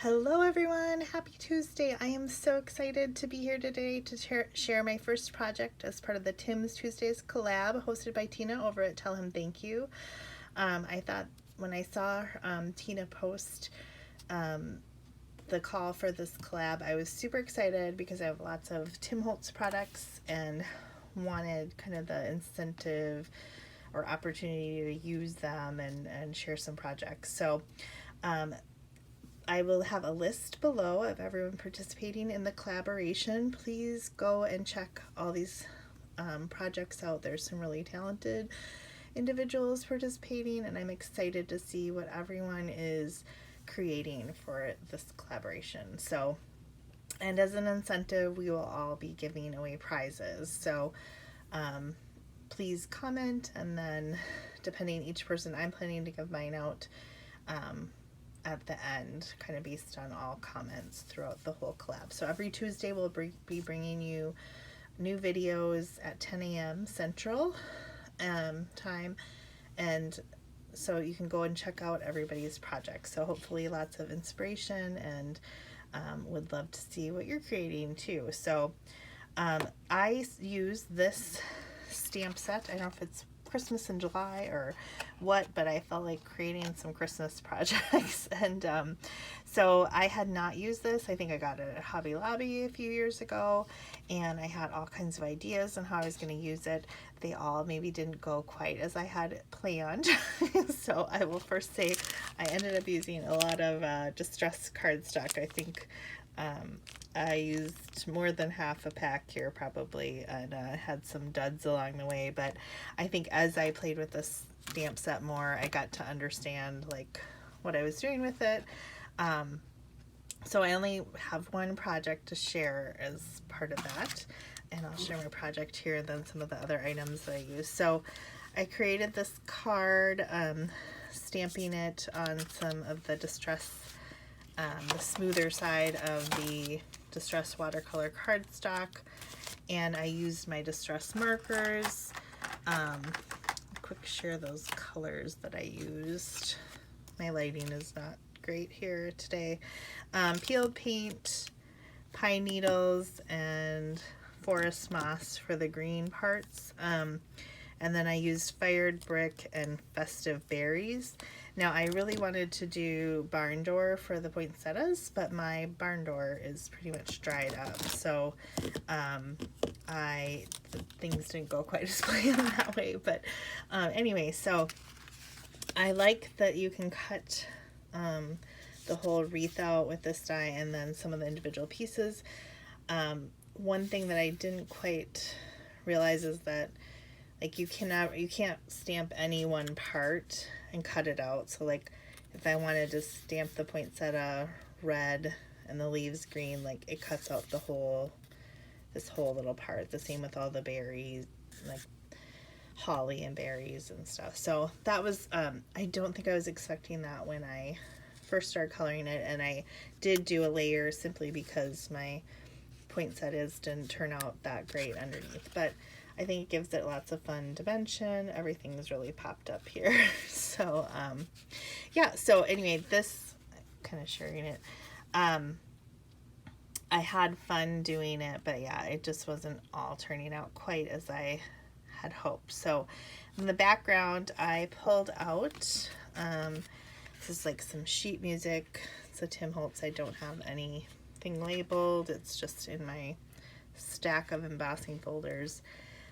Hello everyone, happy Tuesday. I am so excited to be here today to share my first project as part of the Tim's Tuesdays collab hosted by Tina over at TellHimthanku. I thought when I saw Tina post the call for this collab, I was super excited because I have lots of Tim Holtz products and wanted kind of the incentive or opportunity to use them and share some projects. So I will have a list below of everyone participating in the collaboration. Please go and check all these projects out. There's some really talented individuals participating, and I'm excited to see what everyone is creating for this collaboration. So, and as an incentive, we will all be giving away prizes. So please comment, and then depending each person, I'm planning to give mine out at the end, kind of based on all comments throughout the whole collab. So every Tuesday we'll be bringing you new videos at 10 a.m. Central time, and so you can go and check out everybody's projects. So hopefully lots of inspiration, and would love to see what you're creating too. So I use this stamp set. I don't know if it's Christmas in July or what, but I felt like creating some Christmas projects. And so I had not used this. I think I got it at Hobby Lobby a few years ago, and I had all kinds of ideas on how I was going to use it. They all maybe didn't go quite as I had planned. So I will first say I ended up using a lot of distress cardstock. I think I used more than half a pack here probably, and had some duds along the way, but I think as I played with this stamp set more, I got to understand like what I was doing with it. So I only have one project to share as part of that, and I'll share my project here and then some of the other items that I use. So I created this card, stamping it on some of the distress, the smoother side of the distress watercolor cardstock, and I used my distress markers. Quick share those colors that I used. My lighting is not great here today. Peeled paint, pine needles, and forest moss for the green parts. And then I used fired brick and festive berries. Now I really wanted to do barn door for the poinsettias, but my barn door is pretty much dried up. So things didn't go quite as planned that way. But anyway, so I like that you can cut the whole wreath out with this die and then some of the individual pieces. One thing that I didn't quite realize is that like you can't stamp any one part and cut it out. So like if I wanted to stamp the poinsettia red and the leaves green, like it cuts out this whole little part. The same with all the berries, like holly and berries and stuff. So that was I don't think I was expecting that when I first started coloring it, and I did do a layer simply because my poinsettias didn't turn out that great underneath, but I think it gives it lots of fun dimension. Everything's really popped up here. So yeah, so anyway, this kind of sharing it, I had fun doing it, but yeah, it just wasn't all turning out quite as I had hoped. So in the background I pulled out this is like some sheet music. It's a Tim Holtz. I don't have anything labeled, it's just in my stack of embossing folders,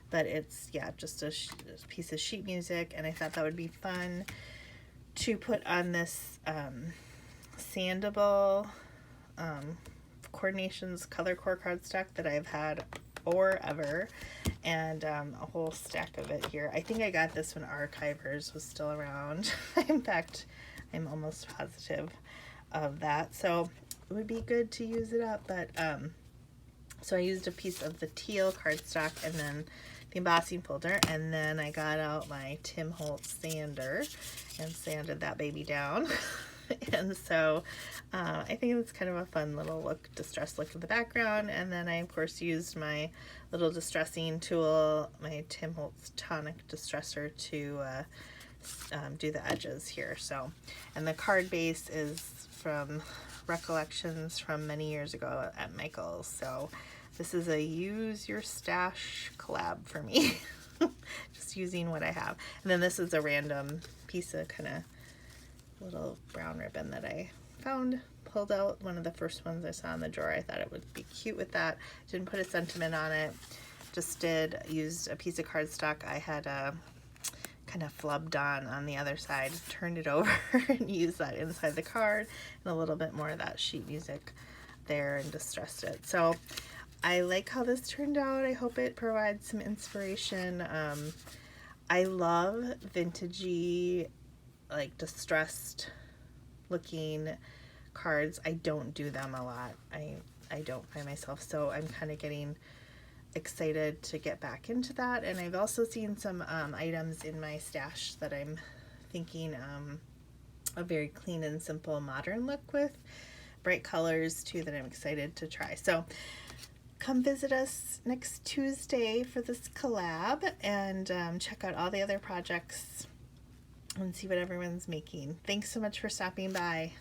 but it's, yeah, just a piece of sheet music, and I thought that would be fun to put on this sandable Coordinations color core cardstock that I've had forever, and a whole stack of it here. I think I got this when Archivers was still around. In fact, I'm almost positive of that, so it would be good to use it up. But so I used a piece of the teal cardstock and then the embossing folder, and then I got out my Tim Holtz sander and sanded that baby down. And so I think it's kind of a fun little look, distress look in the background. And then I of course used my little distressing tool, my Tim Holtz tonic distressor, to do the edges here. So, and the card base is from recollections from many years ago at Michael's. So this is a use your stash collab for me. Just using what I have. And then this is a random piece of kind of little brown ribbon that I found, pulled out, one of the first ones I saw in the drawer. I thought it would be cute with that. Didn't put a sentiment on it. Just used a piece of cardstock I had kind of flubbed on the other side, turned it over and used that inside the card, and a little bit more of that sheet music there, and distressed it. So I like how this turned out. I hope it provides some inspiration. I love vintagey, like distressed looking cards. I don't do them a lot. I don't by myself, so I'm kind of getting excited to get back into that. And I've also seen some items in my stash that I'm thinking a very clean and simple modern look with bright colors too, that I'm excited to try. So come visit us next Tuesday for this collab, and check out all the other projects and see what everyone's making. Thanks so much for stopping by.